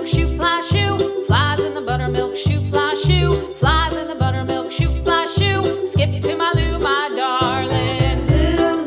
buttermilk shoe, fly shoe. Flies in the buttermilk shoe, fly shoe. Flies in the buttermilk shoe, fly shoe. Skip to my Lou, my darling. Lou,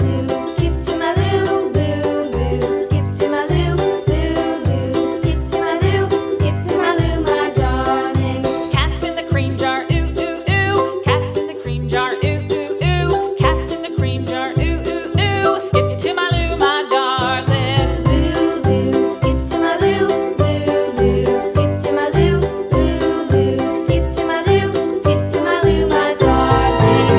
skip to my Lou, Lou, skip to my Lou, Lou, skip to my Lou, skip to my Lou, my darling. Cats in the cream jar, ooh, ooh, ooh. Cats in the cream jar, ooh, ooh, ooh. Cats in the cream jar, ooh, ooh, ooh. Skip to my Lou, my darling. Lou, skip to my Lou, Lou, skip to my Lou, Lou, skip to my Lou, skip to my Lou, my darling.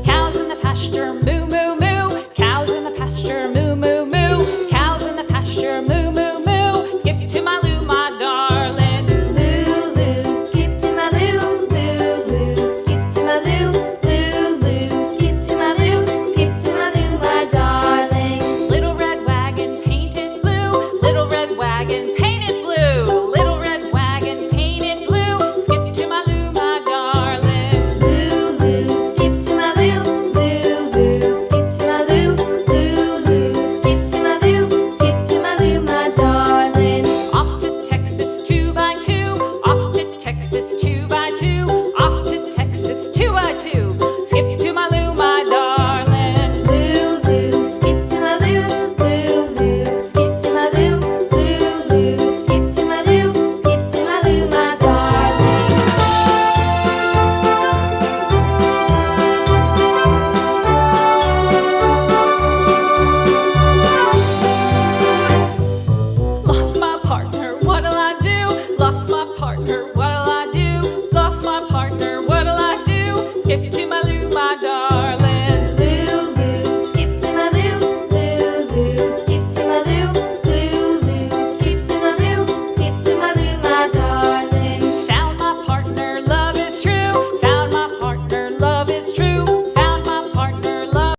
Cows in the pasture, moo, moo, moo. Cows in the pasture, moo, moo, moo. Cows in the pasture, moo, moo, moo. Skip to my Lou, my darling. Lou, skip to my Lou, Lou, skip to my Lou, Lou, skip to my Lou, skip to my Lou, my darling. Little red wagon painted blue. Little red wagon painted blue. Little red wagon painted blue. Skip to my Lou, my darling. Lou, skip to my Lou, Lou, skip to my Lou, Lou, skip to my Lou, skip to my Lou, my darling. Off to Texas 2x2. Off to Texas 2x2. Off to Texas 2x2. Skip to my Lou, my darling. Lou, skip to my Lou, Lou, skip to my Lou, Lou, skip to my Lou, skip to my Lou, my darling. Lost my partner, what'll I do? Lost my partner, what'll I do? Lost my partner, what'll I do? Skip to my Lou, my darling.